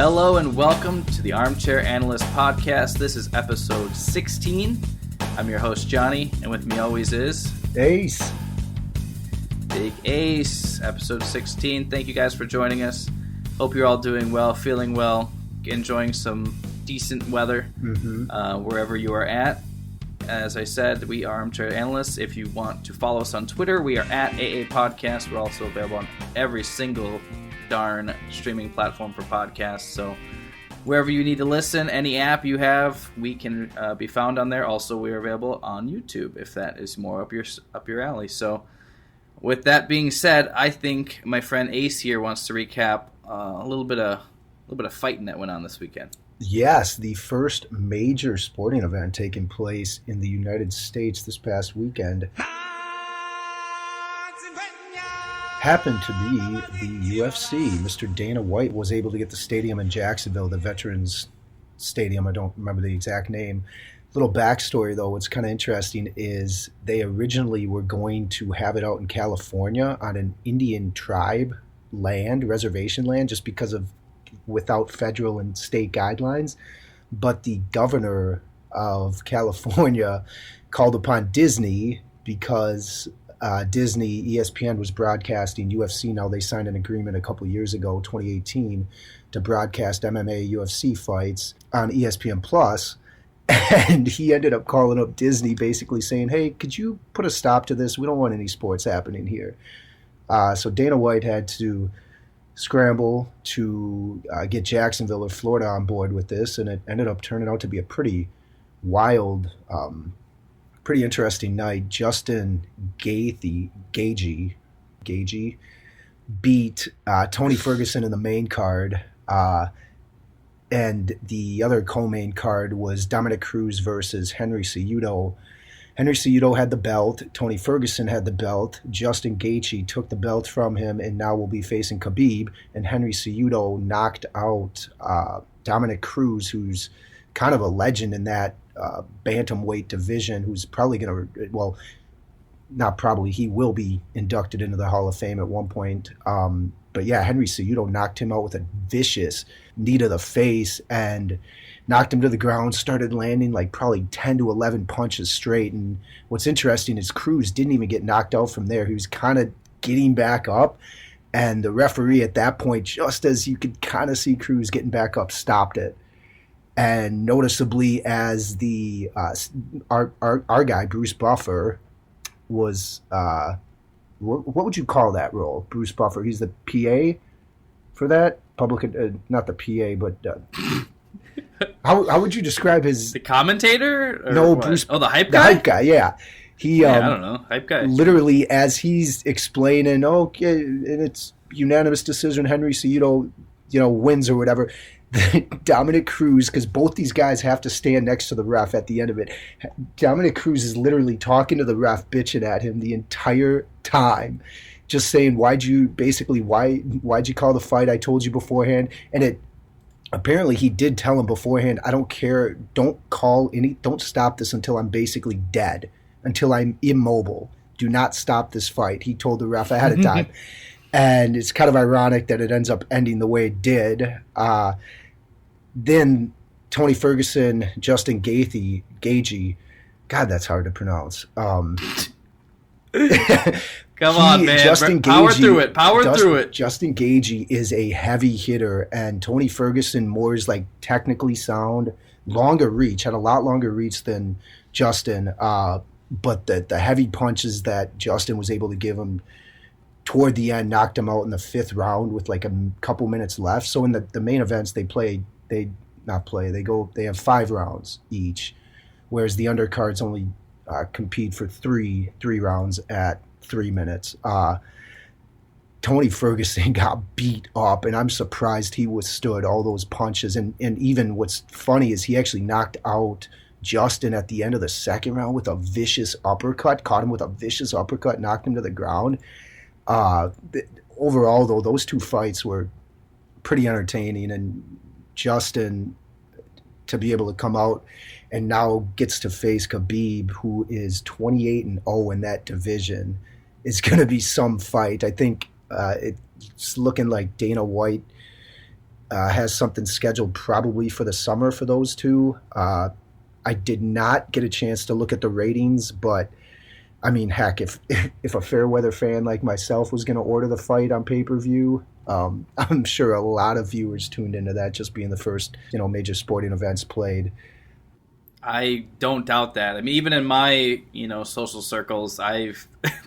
Hello and welcome to the Armchair Analysts podcast. This is episode 16. I'm your host, Johnny, and with me always is... Ace. Big Ace, episode 16. Thank you guys for joining us. Hope you're all doing well, feeling well, enjoying some decent weather wherever you are at. As I said, we are Armchair Analysts. If you want to follow us on Twitter, we are at AA Podcast. We're also available on every single darn streaming platform for podcasts. So wherever you need to listen, any app you have, we can be found on there. Also, we are available on YouTube if that is more up your alley. So with that being said, I think my friend Ace here wants to recap a little bit of fighting that went on this weekend. Yes, the first major sporting event taking place in the United States this past weekend happened to be the UFC. Mr. Dana White was able to get the stadium in Jacksonville, the Veterans Stadium. I don't remember the exact name. Little backstory, though, what's kind of interesting is they originally were going to have it out in California on an Indian tribe land, reservation land, just because of without federal and state guidelines. But the governor of California called upon Disney because Disney, ESPN was broadcasting UFC. Now they signed an agreement a couple years ago, 2018, to broadcast MMA UFC fights on ESPN Plus. And he ended up calling up Disney basically saying, hey, could you put a stop to this? We don't want any sports happening here. So Dana White had to scramble to get Jacksonville or Florida on board with this, and it ended up turning out to be a pretty wild, pretty interesting night. Justin Gaethje beat Tony Ferguson in the main card, and the other co-main card was Dominic Cruz versus Henry Cejudo. Henry Cejudo had the belt. Tony Ferguson had the belt. Justin Gaethje took the belt from him and now will be facing Khabib. And Henry Cejudo knocked out Dominic Cruz, who's kind of a legend in that bantamweight division, who's probably going to, well, not probably, he will be inducted into the Hall of Fame at one point. But yeah, Henry Cejudo knocked him out with a vicious knee to the face and knocked him to the ground, started landing like probably 10 to 11 punches straight. And what's interesting is Cruz didn't even get knocked out from there. He was kind of getting back up. And the referee at that point, just as you could kind of see Cruz getting back up, stopped it. And noticeably as the our guy, Bruce Buffer, was, what would you call that role? Bruce Buffer, he's the PA for that? Public, not the PA, but... How would you describe his... The commentator? Or no, what? Bruce... Oh, the hype guy? The hype guy, yeah. I don't know. Hype guy. Literally, as he's explaining, okay, and it's unanimous decision, Henry Cejudo, wins or whatever. Dominic Cruz, because both these guys have to stand next to the ref at the end of it. Dominic Cruz is literally talking to the ref, bitching at him the entire time. Just saying, why'd you call the fight? I told you beforehand. And apparently he did tell him beforehand, I don't care, don't stop this until I'm basically dead, until I'm immobile. Do not stop this fight. He told the ref ahead of time. And it's kind of ironic that it ends up ending the way it did. Then Tony Ferguson, Justin Gaethje, God, that's hard to pronounce. Come on, man. Power through it. Justin Gaethje is a heavy hitter, and Tony Ferguson more is like technically sound, longer reach, had a lot longer reach than Justin. But the heavy punches that Justin was able to give him toward the end knocked him out in the fifth round with like a couple minutes left. So in the main events, they have 5 rounds each, whereas the undercards only compete for three rounds at 3 minutes. Tony Ferguson got beat up, and I'm surprised he withstood all those punches. And even what's funny is he actually knocked out Justin at the end of the second round with a vicious uppercut, caught him with a vicious uppercut, knocked him to the ground. Overall, though, those two fights were pretty entertaining, and Justin, to be able to come out and now gets to face Khabib, who is 28-0 in that division, is going to be some fight. I think it's looking like Dana White has something scheduled probably for the summer for those two. I did not get a chance to look at the ratings, but I mean, heck, if a fair weather fan like myself was going to order the fight on pay-per-view, I'm sure a lot of viewers tuned into that, just being the first, major sporting events played. I don't doubt that. I mean, even in my, social circles,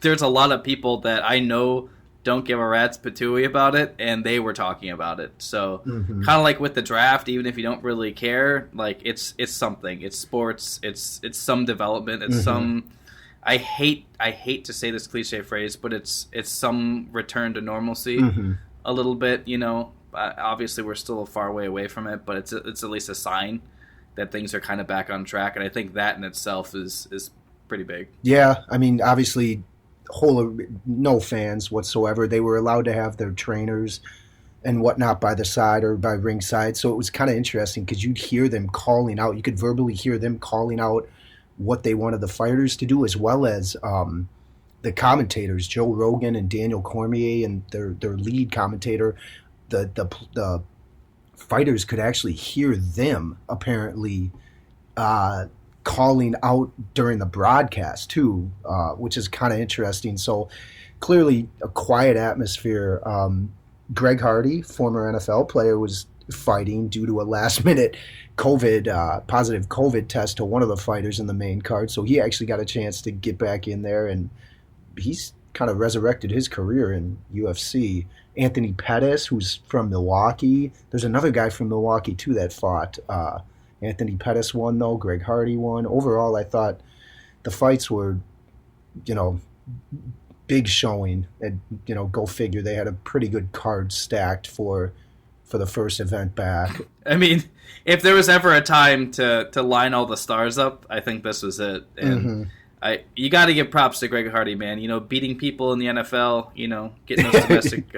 there's a lot of people that I know don't give a rat's patooey about it, and they were talking about it. So, kind of like with the draft, even if you don't really care, like it's something. It's sports. It's some development. It's some. I hate to say this cliche phrase, but it's some return to normalcy a little bit. Obviously we're still a far way away from it, but it's at least a sign that things are kind of back on track, and I think that in itself is pretty big. Yeah, I mean, obviously, no fans whatsoever. They were allowed to have their trainers and whatnot by the side or by ringside, so it was kind of interesting because you'd hear them calling out. You could verbally hear them calling out what they wanted the fighters to do, as well as the commentators, Joe Rogan and Daniel Cormier, and their lead commentator. The fighters could actually hear them apparently calling out during the broadcast too, which is kind of interesting. So clearly a quiet atmosphere. Greg Hardy, former NFL player, was fighting due to a last-minute positive COVID test to one of the fighters in the main card. So he actually got a chance to get back in there, and he's kind of resurrected his career in UFC. Anthony Pettis, who's from Milwaukee. There's another guy from Milwaukee, too, that fought. Anthony Pettis won, though. Greg Hardy won. Overall, I thought the fights were, big showing. And, go figure. They had a pretty good card stacked for the first event back. I mean, if there was ever a time to line all the stars up, I think this was it. And you got to give props to Greg Hardy, man. Beating people in the NFL, getting those domestic,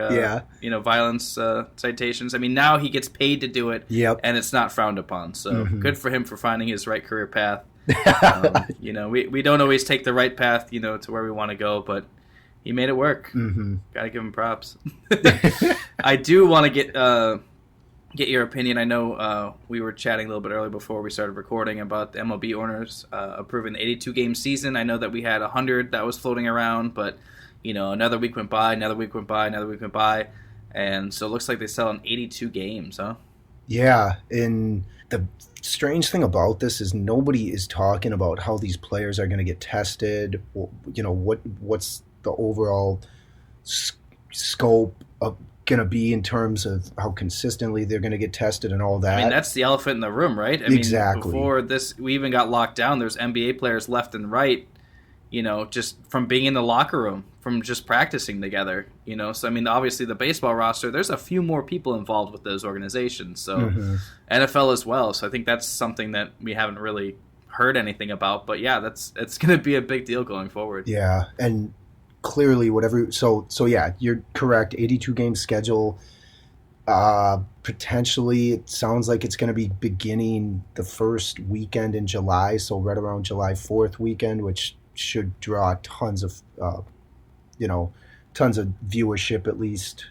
violence citations. I mean, now he gets paid to do it, and it's not frowned upon. So good for him for finding his right career path. We don't always take the right path, to where we want to go, but he made it work. Got to give him props. I do want to get your opinion. I know we were chatting a little bit earlier before we started recording about the MLB owners approving the 82-game season. I know that we had 100 that was floating around, but another week went by, and so it looks like they settled on 82 games, huh? Yeah, and the strange thing about this is nobody is talking about how these players are going to get tested. What's the overall scope of going to be in terms of how consistently they're going to get tested and all that. I mean, that's the elephant in the room, right? Exactly. Before this, we even got locked down. There's NBA players left and right, just from being in the locker room, from just practicing together, So, I mean, obviously the baseball roster, there's a few more people involved with those organizations. So, NFL as well. So I think that's something that we haven't really heard anything about. But, yeah, it's going to be a big deal going forward. Yeah, and clearly so yeah, you're correct. 82 game schedule. Potentially it sounds like it's going to be beginning the first weekend in July, so right around July 4th weekend, which should draw tons of viewership, at least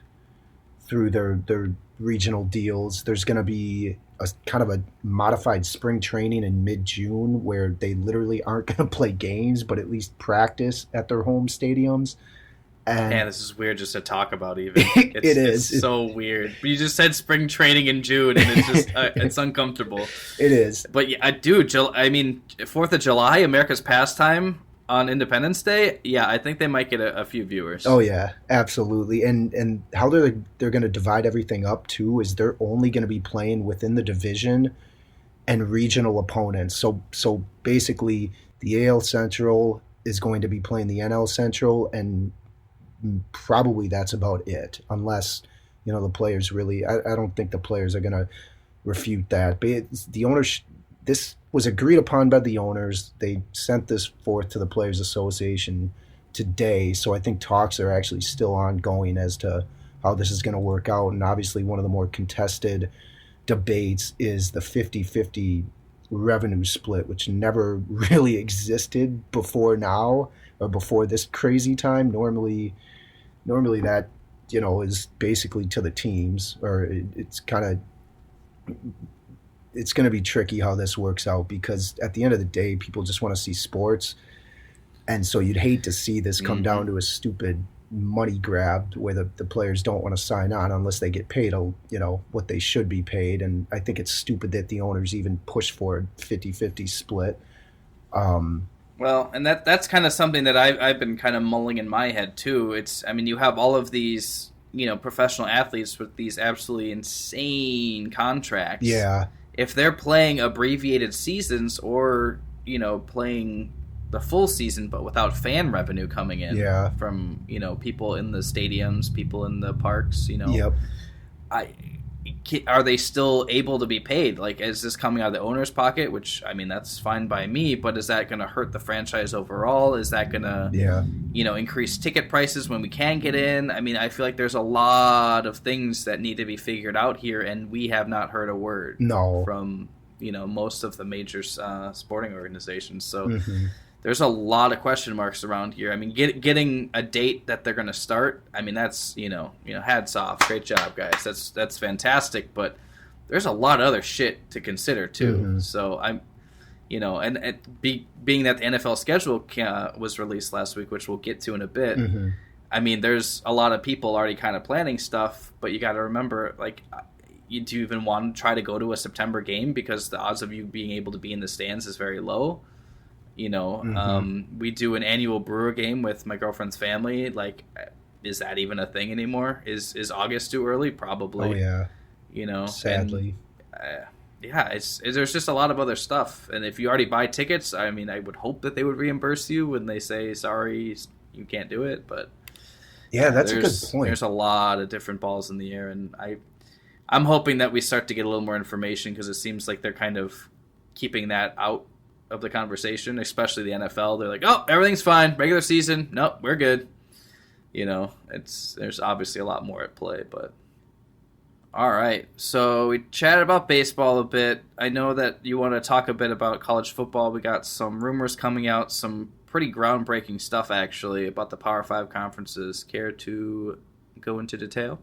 through their regional deals. There's going to be a kind of a modified spring training in mid-June where they literally aren't going to play games, but at least practice at their home stadiums. And man, this is weird just to talk about even. It's so weird. But you just said spring training in June, and it's just it's uncomfortable. It is. But yeah, dude, I mean, 4th of July, America's pastime on Independence Day, yeah, I think they might get a few viewers. Oh yeah, absolutely. And how they're going to divide everything up too is they're only going to be playing within the division and regional opponents. So basically, the AL Central is going to be playing the NL Central, and probably that's about it, unless the players really. I don't think the players are going to refute that. But the owners. This was agreed upon by the owners. They sent this forth to the Players Association today, so I think talks are actually still ongoing as to how this is going to work out. And obviously one of the more contested debates is the 50-50 revenue split, which never really existed before now or before this crazy time. Normally that is basically to the teams, or it's kind of, it's going to be tricky how this works out, because at the end of the day, people just want to see sports. And so you'd hate to see this come down to a stupid money grab where the players don't want to sign on unless they get paid, what they should be paid. And I think it's stupid that the owners even push for a 50-50 split. Well, and that's kind of something that I've been kind of mulling in my head too. You have all of these, professional athletes with these absolutely insane contracts. Yeah. If they're playing abbreviated seasons or, playing the full season but without fan revenue coming in from, people in the stadiums, people in the parks, Yep. Are they still able to be paid? Like, is this coming out of the owner's pocket? Which, that's fine by me, but is that going to hurt the franchise overall? Is that going to, increase ticket prices when we can get in? I feel like there's a lot of things that need to be figured out here, and we have not heard a word from, most of the major sporting organizations. So there's a lot of question marks around here. Getting a date that they're going to start, that's, hats off. Great job, guys. That's fantastic. But there's a lot of other shit to consider, too. So being that the NFL schedule was released last week, which we'll get to in a bit, there's a lot of people already kind of planning stuff. But you got to remember, do you even want to try to go to a September game? Because the odds of you being able to be in the stands is very low. We do an annual Brewer game with my girlfriend's family. Is that even a thing anymore? Is August too early? Probably. Oh yeah. Sadly. There's just a lot of other stuff. And if you already buy tickets, I would hope that they would reimburse you when they say, sorry, you can't do it. But yeah, that's a good point. There's a lot of different balls in the air, and I'm hoping that we start to get a little more information, because it seems like they're kind of keeping that out of the conversation, especially the NFL. They're like, oh, everything's fine, regular season, nope, we're good. There's obviously a lot more at play. But all right, so we chatted about baseball a bit. I know that you want to talk a bit about college football. We got some rumors coming out, some pretty groundbreaking stuff actually about the Power 5 conferences. Care to go into detail?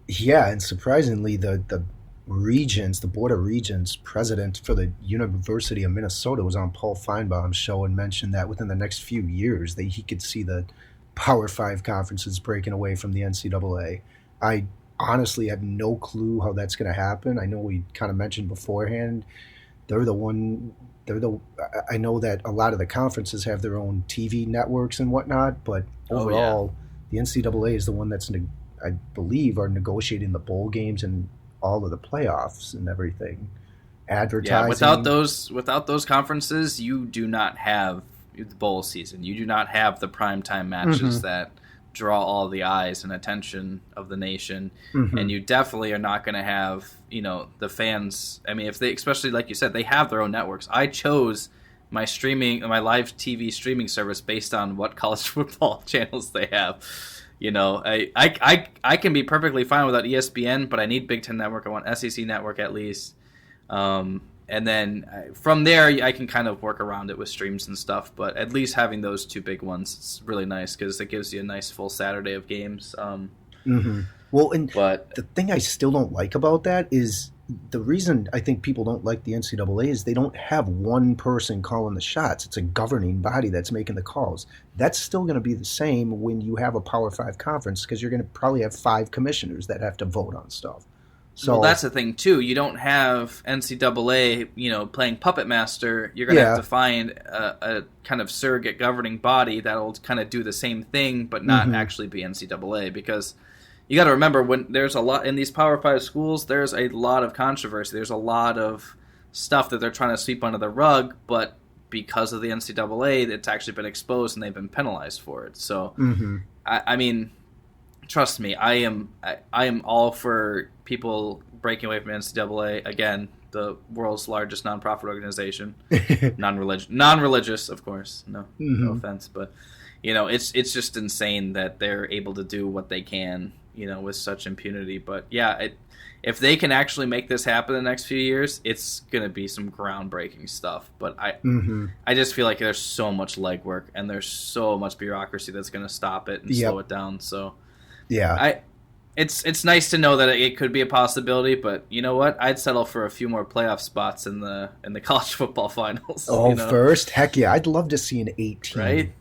Yeah, and surprisingly, the Regents, the Board of Regents president for the University of Minnesota was on Paul Feinbaum's show and mentioned that within the next few years he could see the Power 5 conferences breaking away from the NCAA. I honestly have no clue how that's going to happen. I know we kind of mentioned beforehand, I know that a lot of the conferences have their own TV networks and whatnot, but overall, the NCAA is the one that's, I believe, are negotiating the bowl games and all of the playoffs and everything. Advertising. Yeah, without those conferences, you do not have the bowl season. You do not have the primetime matches that draw all the eyes and attention of the nation. And you definitely are not going to have, the fans. If they, especially like you said, they have their own networks. I chose my live TV streaming service based on what college football channels they have. I can be perfectly fine without ESPN, but I need Big Ten Network. I want SEC Network at least. And then from there, I can kind of work around it with streams and stuff. But at least having those two big ones, it's really nice because it gives you a nice full Saturday of games. Well, the thing I still don't like about that is the reason I think people don't like the NCAA is they don't have one person calling the shots. It's a governing body that's making the calls. That's still going to be the same when you have a Power 5 conference, because you're going to probably have 5 commissioners that have to vote on stuff. So that's the thing too. You don't have NCAA, playing puppet master. You're going to have to find a kind of surrogate governing body that'll kind of do the same thing, but not actually be NCAA, because you got to remember, when there's a lot in these Power 5 schools, there's a lot of controversy. There's a lot of stuff that they're trying to sweep under the rug, but because of the NCAA, it's actually been exposed and they've been penalized for it. So, trust me, I am all for people breaking away from NCAA. Again, the world's largest nonprofit organization, non-religious, of course. No offense, but it's just insane that they're able to do what they can, with such impunity. But yeah, if they can actually make this happen in the next few years, it's gonna be some groundbreaking stuff. But I just feel like there's so much legwork and there's so much bureaucracy that's gonna stop it and slow it down. So Yeah. It's nice to know that it could be a possibility, but you know what? I'd settle for a few more playoff spots in the college football finals. Oh, you know? first? Heck yeah. I'd love to see an 18. Right?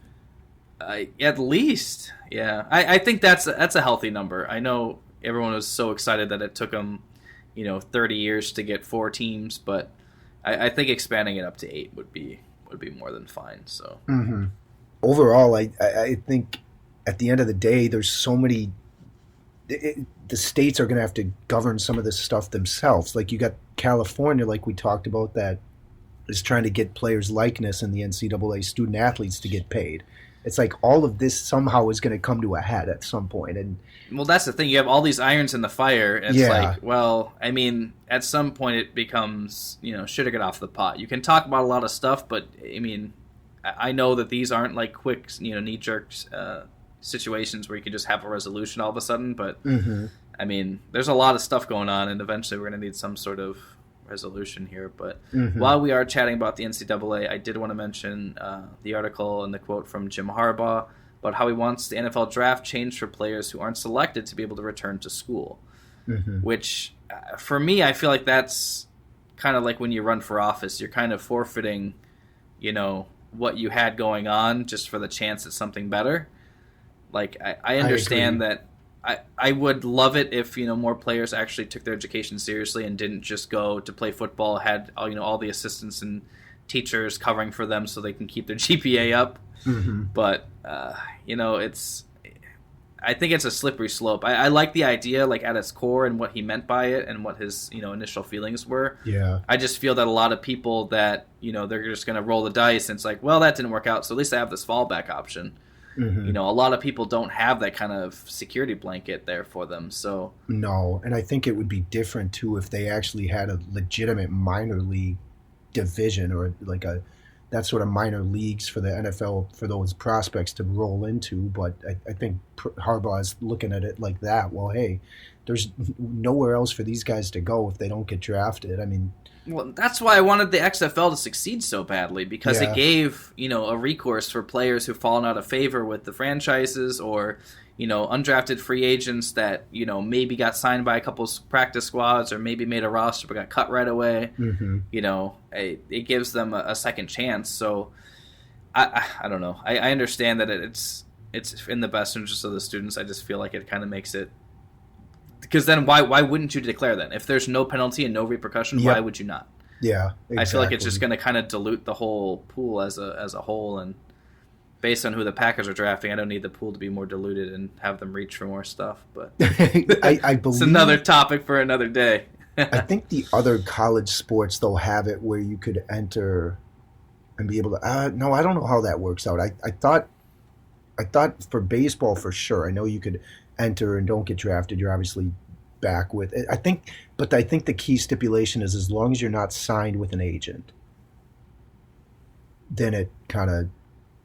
At least, yeah. I think that's a healthy number. I know everyone was so excited that it took them, 30 years to get 4 teams, but I think expanding it up to 8 would be more than fine. So Overall, I think at the end of the day, there's so many. The states are going to have to govern some of this stuff themselves. Like you got California, like we talked about, that is trying to get players' likeness in the NCAA student athletes to get paid. It's like all of this somehow is going to come to a head at some point. And well, that's the thing. You have all these irons in the fire. And it's like, well, I mean, at some point it becomes, should get off the pot. You can talk about a lot of stuff, but I mean, I know that these aren't like quick, knee-jerk situations where you could just have a resolution all of a sudden. But I mean, there's a lot of stuff going on, and eventually we're going to need some sort of resolution here. But while we are chatting about the NCAA, I did want to mention the article and the quote from Jim Harbaugh about how he wants the NFL draft changed for players who aren't selected to be able to return to school. Which, for me, I feel like that's kind of like when you run for office. You're kind of forfeiting, what you had going on just for the chance at something better. Like, I understand that I would love it if, more players actually took their education seriously and didn't just go to play football, had, all the assistants and teachers covering for them so they can keep their GPA up. But, I think it's a slippery slope. I like the idea, like, at its core and what he meant by it and what his, initial feelings were. Yeah. I just feel that a lot of people that, they're just going to roll the dice and it's like, well, that didn't work out, so at least I have this fallback option. A lot of people don't have that kind of security blanket there for them. So no, and I think it would be different too if they actually had a legitimate minor league division or like that sort of minor leagues for the NFL for those prospects to roll into. But I think Harbaugh is looking at it like that. Well, hey, there's nowhere else for these guys to go if they don't get drafted. I mean. Well, that's why I wanted the XFL to succeed so badly, because it gave, a recourse for players who've fallen out of favor with the franchises or, undrafted free agents that, maybe got signed by a couple practice squads or maybe made a roster but got cut right away. It gives them a second chance. So I don't know. I understand that it's in the best interest of the students. I just feel like it kind of makes it. Because then why wouldn't you declare that? If there's no penalty and no repercussion, why would you not? Yeah, exactly. I feel like it's just going to kind of dilute the whole pool as a whole. And based on who the Packers are drafting, I don't need the pool to be more diluted and have them reach for more stuff. But I believe it's another topic for another day. I think the other college sports, though, have it where you could enter and be able to. No, I don't know how that works out. I thought for baseball for sure. I know you could enter and don't get drafted. You're obviously back with it. I think the key stipulation is as long as you're not signed with an agent, then it kind of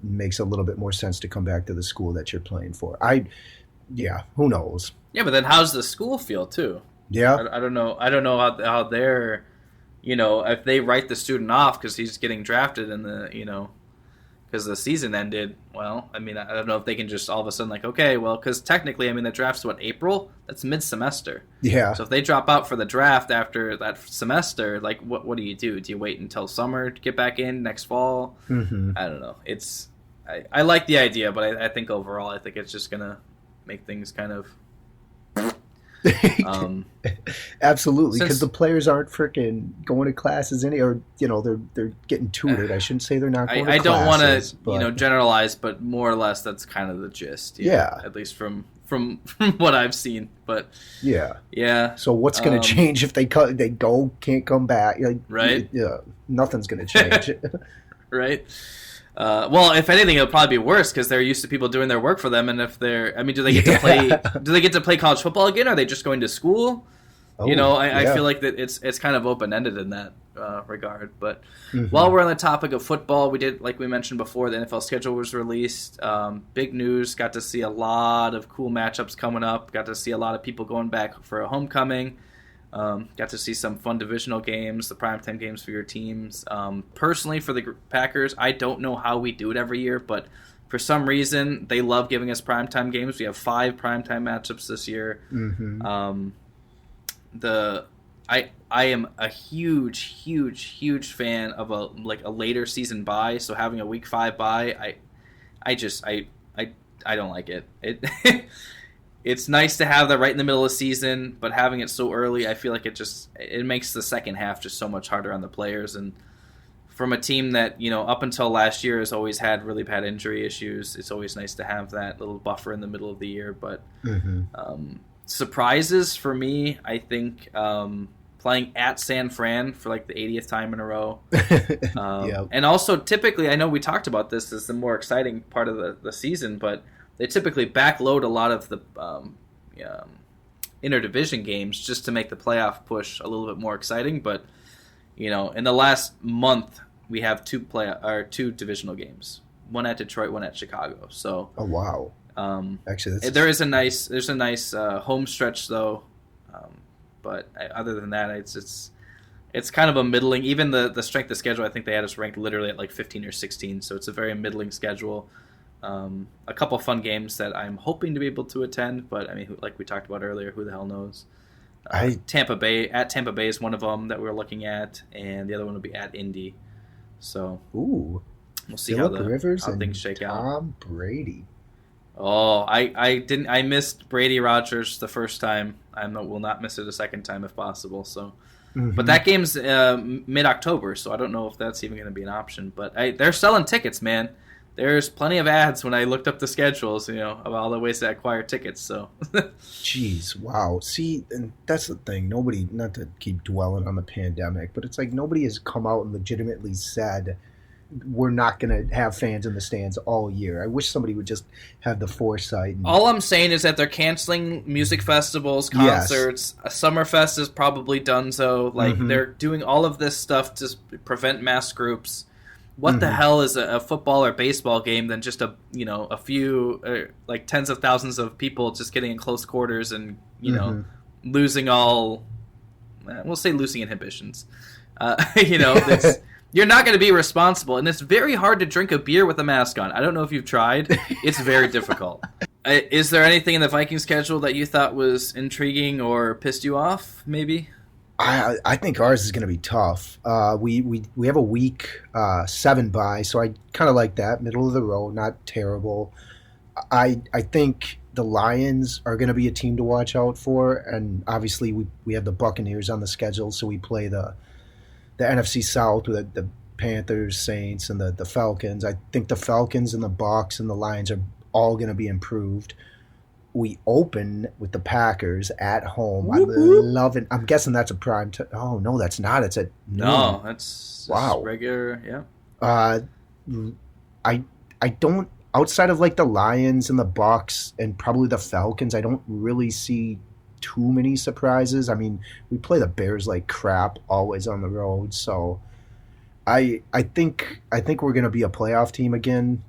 makes a little bit more sense to come back to the school that you're playing for. Who knows? Yeah, but then how's the school feel too? Yeah, I don't know. I don't know how they're, if they write the student off because he's getting drafted in the, because the season ended. Well, I mean, I don't know if they can just all of a sudden like, okay, well, because technically, I mean, the draft's April? That's mid-semester. Yeah. So if they drop out for the draft after that semester, like, what do you do? Do you wait until summer to get back in next fall? I don't know. I like the idea, but I think overall, I think it's just gonna make things kind of. Absolutely, because the players aren't freaking going to classes or they're getting tutored. I shouldn't say they're not going to classes. I don't want to generalize, but more or less that's kind of the gist. Yeah, at least from what I've seen. But yeah. So what's going to change if they can't come back? Right? Yeah, nothing's going to change. Right. Well, if anything, it'll probably be worse because they're used to people doing their work for them. And if do they get to play? Do they get to play college football again? Are they just going to school? I feel like that it's kind of open ended in that regard. But while we're on the topic of football, we did, like we mentioned before, the NFL schedule was released. Big news. Got to see a lot of cool matchups coming up. Got to see a lot of people going back for a homecoming. Got to see some fun divisional games, the primetime games for your teams. Personally, for the Packers, I don't know how we do it every year, but For some reason, they love giving us primetime games. We have 5 primetime matchups this year. Mm-hmm. I am a huge fan of a later season bye. So having a week 5 bye, I don't like it. It's nice to have that right in the middle of the season, but having it so early, I feel like it makes the second half just so much harder on the players. And from a team that, up until last year has always had really bad injury issues, it's always nice to have that little buffer in the middle of the year. But surprises for me, I think playing at San Fran for the 80th time in a row. Yep. And also typically, I know we talked about this as the more exciting part of the season, but they typically backload a lot of the interdivision games just to make the playoff push a little bit more exciting. But in the last month, we have 2 divisional games, one at Detroit, one at Chicago. So oh wow, actually there's a nice home stretch though. But other than that, it's kind of a middling. Even the strength of schedule, I think they had us ranked literally at 15 or 16. So it's a very middling schedule. A couple fun games that I'm hoping to be able to attend, but I mean, like we talked about earlier, who the hell knows? Tampa Bay is one of them that we're looking at, and the other one will be at Indy. So we'll see Phillip how Rivers how and things shake out. Tom Brady. Oh, I missed Brady Rodgers the first time. I will not miss it a second time if possible. So. Mm-hmm. But that game's mid-October, so I don't know if that's even going to be an option. But they're selling tickets, man. There's plenty of ads when I looked up the schedules, of all the ways to acquire tickets. So, jeez, wow. See, and that's the thing. Nobody, not to keep dwelling on the pandemic, but it's nobody has come out and legitimately said we're not going to have fans in the stands all year. I wish somebody would just have the foresight. All I'm saying is that they're canceling music festivals, concerts. Yes. Summerfest is probably done so. They're doing all of this stuff to prevent mass groups. What the hell is a football or baseball game than just a few tens of thousands of people just getting in close quarters and losing all, we'll say losing inhibitions. You're not going to be responsible, and it's very hard to drink a beer with a mask on. I don't know if you've tried. It's very difficult. Is there anything in the Viking schedule that you thought was intriguing or pissed you off, maybe? I think ours is going to be tough. We have a week 7 bye, so I kind of like that. Middle of the road, not terrible. I think the Lions are going to be a team to watch out for, and obviously we have the Buccaneers on the schedule, so we play the NFC South with the Panthers, Saints, and the Falcons. I think the Falcons and the Bucs and the Lions are all going to be improved. We open with the Packers at home. Whoop, I'm loving. I'm guessing that's a prime time. Oh no, that's not. It's at noon. No, that's regular. Yeah. I don't. Outside of the Lions and the Bucs and probably the Falcons, I don't really see too many surprises. I mean, we play the Bears like crap always on the road, so I think we're going to be a playoff team again.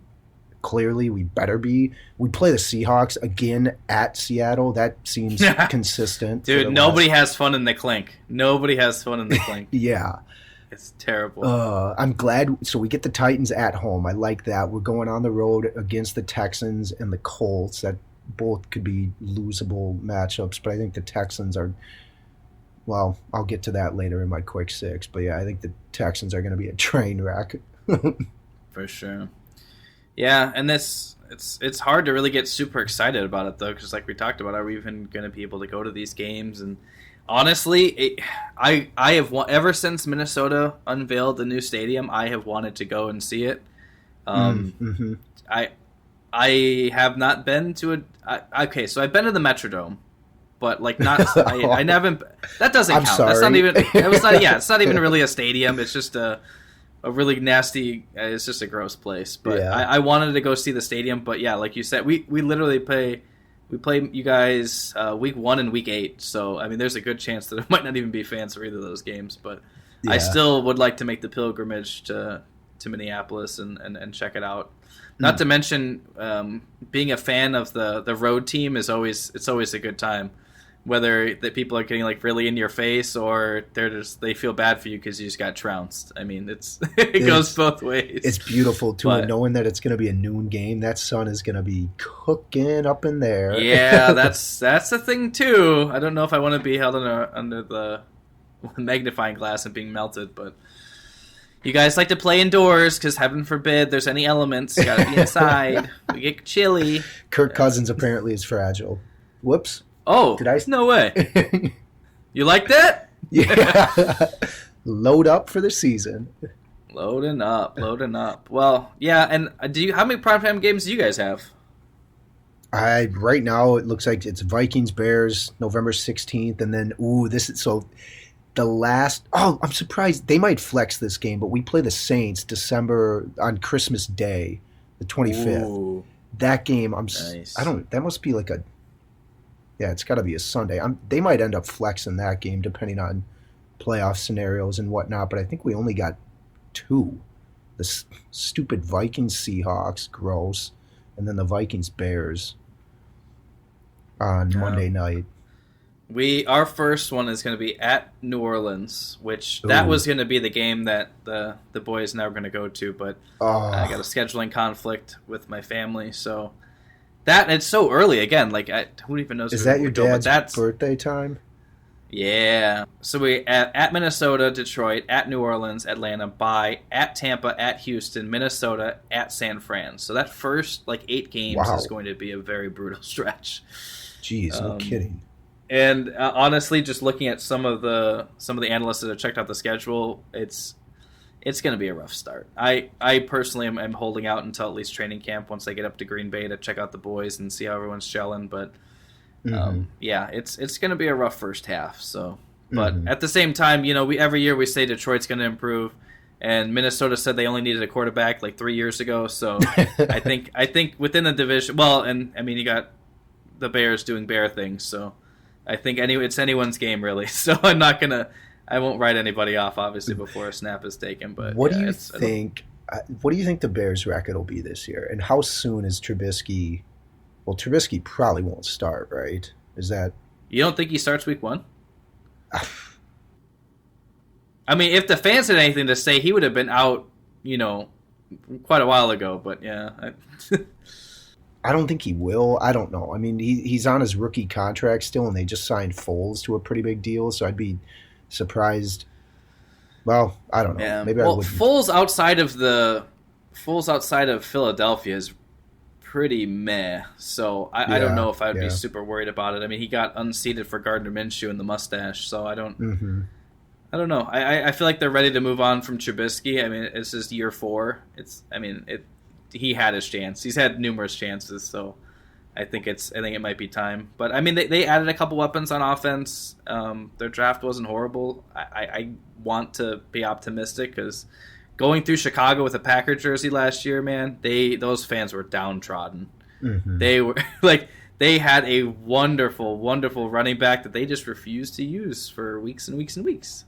Clearly, we better be. We play the Seahawks again at Seattle. That seems consistent. Dude, nobody has fun in the clink. Yeah. It's terrible. I'm glad. So we get the Titans at home. I like that. We're going on the road against the Texans and the Colts. That both could be losable matchups, but I think the Texans are, well, I'll get to that later in my quick 6. But yeah, I think the Texans are going to be a train wreck. For sure. Yeah, and it's hard to really get super excited about it, though, because like we talked about, are we even going to be able to go to these games? And honestly, I have ever since Minnesota unveiled the new stadium, I have wanted to go and see it. I have not been to okay, so I've been to the Metrodome, but not. I haven't. That doesn't count. Sorry. That's not even. It's not even really a stadium. It's just a really nasty. It's just a gross place. But yeah. I wanted to go see the stadium. But yeah, like you said, we literally play you guys week 1 and week 8. So I mean, there's a good chance that it might not even be fans for either of those games. But yeah. I still would like to make the pilgrimage to Minneapolis and check it out. Not to mention, being a fan of the road team it's always a good time. whether the people are getting like really in your face or they feel bad for you because you just got trounced. I mean, it goes both ways. It's beautiful too, and knowing that it's going to be a noon game, that sun is going to be cooking up in there. Yeah, that's the thing too. I don't know if I want to be held under the magnifying glass and being melted, but you guys like to play indoors because heaven forbid there's any elements. You got to be inside. We get chilly. Kirk Cousins apparently is fragile. Whoops. Oh, no way. You like that? Yeah. Load up for the season. Loading up. Well, yeah, and how many primetime games do you guys have? Right now it looks like it's Vikings Bears November 16th, and then I'm surprised they might flex this game, but we play the Saints December on Christmas Day, the 25th. Ooh, that game, nice. That must be like it's got to be a Sunday. They might end up flexing that game depending on playoff scenarios and whatnot, but I think we only got 2. The stupid Vikings Seahawks, gross, and then the Vikings Bears on Monday night. Our first one is going to be at New Orleans, which that was going to be the game that the boys now are going to go to, but I got a scheduling conflict with my family, so it's so early again. Like, who even knows? Is that your dad's birthday time? Yeah. So we at Minnesota, Detroit, at New Orleans, Atlanta, bye, at Tampa, at Houston, Minnesota, at San Fran. So that first 8 games is going to be a very brutal stretch. Jeez, no kidding. And honestly, just looking at some of the analysts that have checked out the schedule, it's going to be a rough start. I personally am holding out until at least training camp once I get up to Green Bay to check out the boys and see how everyone's gelling. But it's going to be a rough first half. So, but at the same time, every year we say Detroit's going to improve, and Minnesota said they only needed a quarterback 3 years ago. So I think within the division, well, and I mean you got the Bears doing bear things, so. I think it's anyone's game, really. So I won't write anybody off, obviously, before a snap is taken. But what do you think? What do you think the Bears' record will be this year? And how soon is Trubisky? Well, Trubisky probably won't start, right? Is that? You don't think he starts week 1? I mean, if the fans had anything to say, he would have been out, quite a while ago. But yeah. I don't think he will. I don't know. I mean, he's on his rookie contract still, and they just signed Foles to a pretty big deal, so I'd be surprised. Well, I don't know. Yeah. Maybe I wouldn't. Foles outside of Philadelphia is pretty meh, so I don't know if I would be super worried about it. I mean, he got unseated for Gardner Minshew and the mustache, so I don't I don't know. I feel like they're ready to move on from Trubisky. I mean, it's just year 4. He had his chance. He's had numerous chances, so I think it might be time. But I mean, they added a couple weapons on offense. Their draft wasn't horrible. I want to be optimistic because going through Chicago with a Packer jersey last year, man, those fans were downtrodden. They were they had a wonderful, wonderful running back that they just refused to use for weeks and weeks and weeks.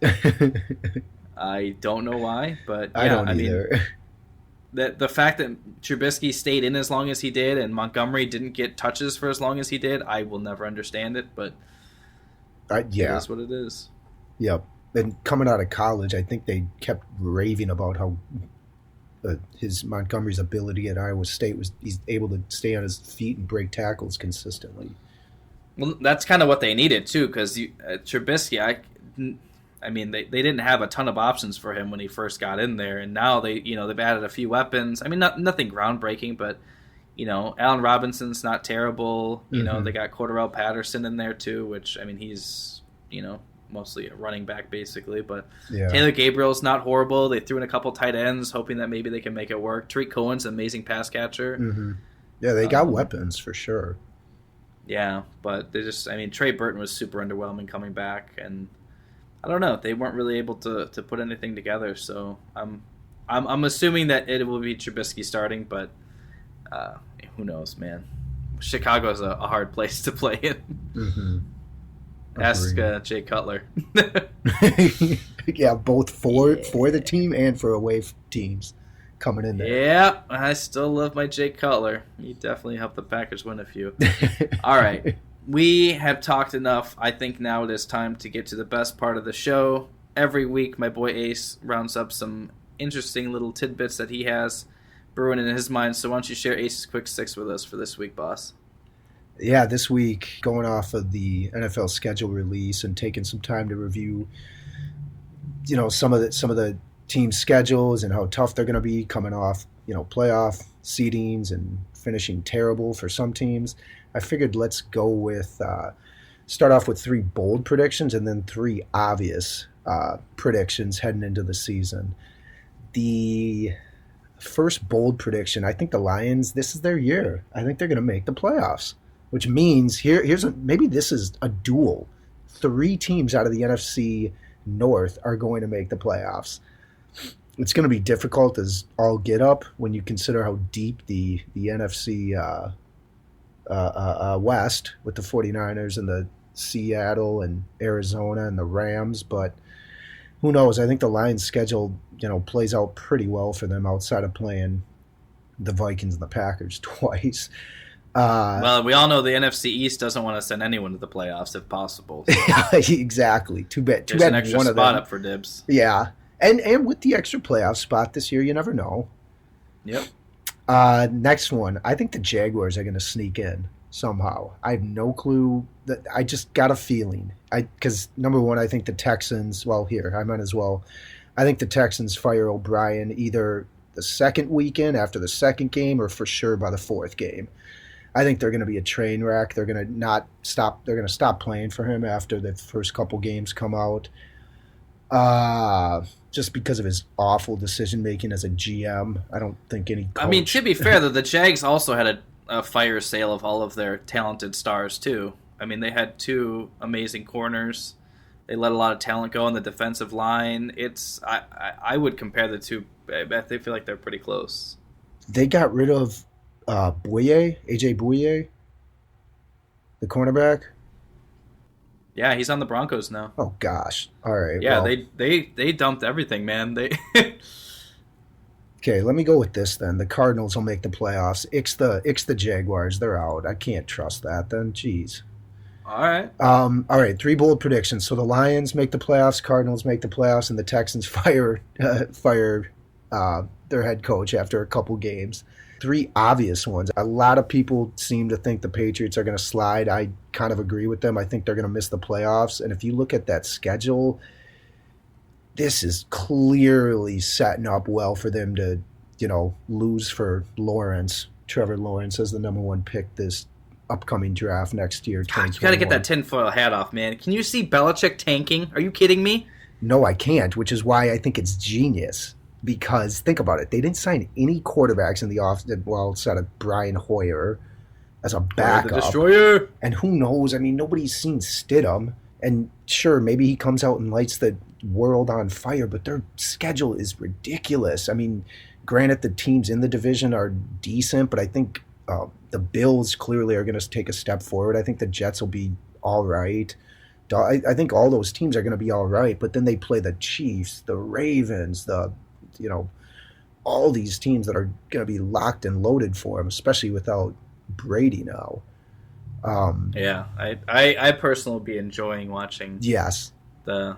I don't know why, but yeah, I don't either. Mean, the fact that Trubisky stayed in as long as he did and Montgomery didn't get touches for as long as he did, I will never understand it, but it is what it is. Yep. And coming out of college, I think they kept raving about how his Montgomery's ability at Iowa State he's able to stay on his feet and break tackles consistently. Well, that's kind of what they needed, too, because Trubisky, I mean, they didn't have a ton of options for him when he first got in there, and now they've added a few weapons. I mean, nothing groundbreaking, but Allen Robinson's not terrible. They got Cordarrelle Patterson in there too, which I mean he's mostly a running back basically, but Taylor Gabriel's not horrible. They threw in a couple tight ends, hoping that maybe they can make it work. Tariq Cohen's an amazing pass catcher. Yeah, they got weapons for sure. Yeah, but Trey Burton was super underwhelming coming back, and I don't know. They weren't really able to put anything together, so I'm assuming that it will be Trubisky starting, but who knows, man. Chicago's a hard place to play in. Ask Jay Cutler. Yeah, both for the team and for away teams coming in there. Yeah, I still love my Jay Cutler. He definitely helped the Packers win a few. All right. we have talked enough. I think now it is time to get to the best part of the show. Every week, my boy Ace rounds up some interesting little tidbits that he has brewing in his mind. So why don't you share Ace's quick six with us for this week, boss? Yeah, this week, going off of the NFL schedule release and taking some time to review, some of the team schedules and how tough they're going to be coming off, playoff seedings and finishing terrible for some teams. I figured let's go with start off with 3 bold predictions and then 3 obvious predictions heading into the season. The first bold prediction, I think the Lions, this is their year. I think they're going to make the playoffs, which means maybe this is a duel. 3 teams out of the NFC North are going to make the playoffs. It's going to be difficult as all get up when you consider how deep the NFC West with the 49ers and the Seattle and Arizona and the Rams, but who knows? I think the Lions' schedule, plays out pretty well for them outside of playing the Vikings and the Packers twice. Well, we all know the NFC East doesn't want to send anyone to the playoffs if possible. So. Yeah, exactly. Too bad. There's an extra spot up for dibs. Yeah, and with the extra playoff spot this year, you never know. Yep. Next one, I think the Jaguars are going to sneak in somehow. I have no clue. I just got a feeling. Because number one, I think the Texans. Well, here I might as well. I think the Texans fire O'Brien either the second weekend after the second game, or for sure by the 4th game. I think they're going to be a train wreck. They're going to not stop. They're going to stop playing for him after the first couple games come out. Just because of his awful decision making as a GM, I don't think any coach... I mean, to be fair, though, the Jags also had a fire sale of all of their talented stars too. I mean, they had 2 amazing corners. They let a lot of talent go on the defensive line. I would compare the 2. They feel like they're pretty close. They got rid of AJ Bouye, the cornerback. Yeah, he's on the Broncos now. Oh gosh! All right. Yeah, well, they dumped everything, man. Okay, let me go with this then. The Cardinals will make the playoffs. Ix the Jaguars. They're out. I can't trust that. Then, jeez. All right. All right. 3 bold predictions. So the Lions make the playoffs, Cardinals make the playoffs, and the Texans fire their head coach after a couple games. 3 obvious ones. A lot of people seem to think the Patriots are going to slide. I kind of agree with them. I think they're going to miss the playoffs. And if you look at that schedule, this is clearly setting up well for them to, lose for Trevor Lawrence as the number 1 pick this upcoming draft next year. God, you got to get that tinfoil hat off, man. Can you see Belichick tanking? Are you kidding me? No, I can't, which is why I think it's genius. Because think about it, they didn't sign any quarterbacks in the offseason, well, outside of Brian Hoyer as a backup. The Destroyer. And who knows? I mean, nobody's seen Stidham. And sure, maybe he comes out and lights the world on fire, but their schedule is ridiculous. I mean, granted, the teams in the division are decent, but I think the Bills clearly are going to take a step forward. I think the Jets will be all right. I think all those teams are going to be all right, but then they play the Chiefs, the Ravens, all these teams that are going to be locked and loaded for them, especially without Brady now. Yeah, I personally will be enjoying watching. Yes. The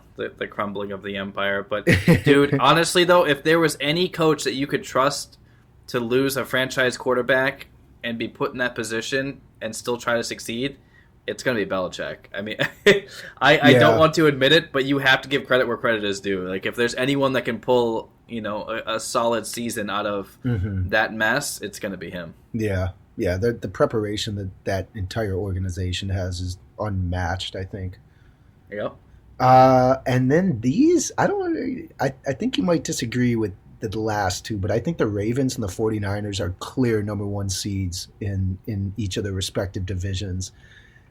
crumbling of the empire. But, dude, honestly, though, if there was any coach that you could trust to lose a franchise quarterback and be put in that position and still try to succeed, it's going to be Belichick. I mean, I don't want to admit it, but you have to give credit where credit is due. Like, if there's anyone that can pull, a solid season out of that mess, it's going to be him. Yeah. Yeah, the preparation that entire organization has is unmatched, I think. Yep. And then these, I think you might disagree with the last 2, but I think the Ravens and the 49ers are clear number 1 seeds in each of their respective divisions.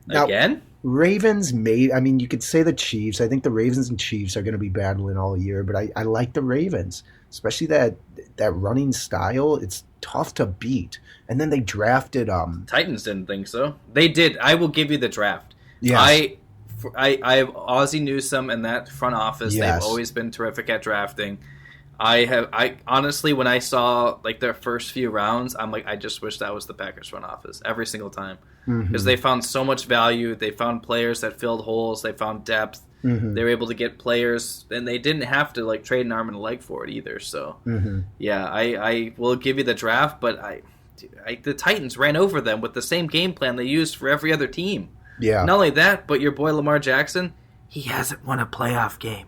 Now, again? Ravens you could say the Chiefs. I think the Ravens and Chiefs are going to be battling all year, but I like the Ravens, especially that running style. It's tough to beat. And then they drafted Titans didn't think so. They did. I will give you the draft. Yes. I have Ozzie Newsome and that front office. Yes. They've always been terrific at drafting. I honestly, when I saw like their first few rounds, I'm like, I just wish that was the Packers front office every single time, because they found so much value. They found players that filled holes. They found depth. They were able to get players, and they didn't have to like trade an arm and a leg for it either. So yeah, I will give you the draft, but the Titans ran over them with the same game plan they used for every other team. Yeah. Not only that, but your boy Lamar Jackson, he hasn't won a playoff game.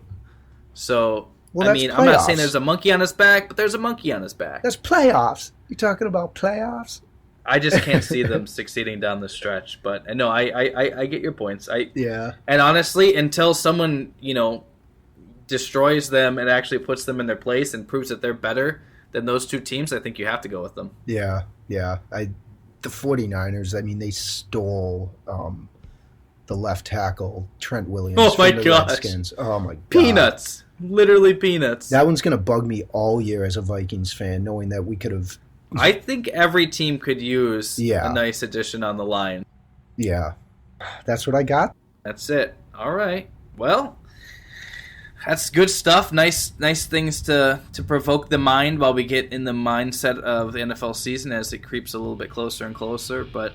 So, well, I mean, playoffs. I'm not saying there's a monkey on his back, but there's a monkey on his back. That's playoffs. You talking about playoffs? I just can't see them succeeding down the stretch. But no, I get your points. Yeah. And honestly, until someone, destroys them and actually puts them in their place and proves that they're better than those two teams, I think you have to go with them. Yeah. The 49ers, I mean, they stole the left tackle, Trent Williams, from the gosh. Redskins. Oh, my God. Peanuts. Literally peanuts. That one's going to bug me all year as a Vikings fan, knowing that we could have... I think every team could use a nice addition on the line. Yeah. That's what I got. That's it. All right. Well, that's good stuff. Nice things to provoke the mind while we get in the mindset of the NFL season as it creeps a little bit closer and closer. But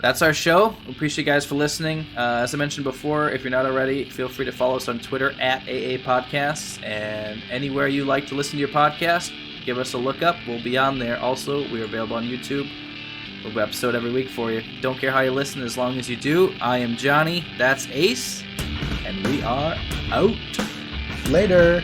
that's our show. We appreciate you guys for listening. As I mentioned before, if you're not already, feel free to follow us on Twitter at AA Podcasts. And anywhere you like to listen to your podcast, give us a look up. We'll be on there. Also, we are available on YouTube. We'll have an episode every week for you. Don't care how you listen as long as you do. I am Johnny. That's Ace. And we are out. Later.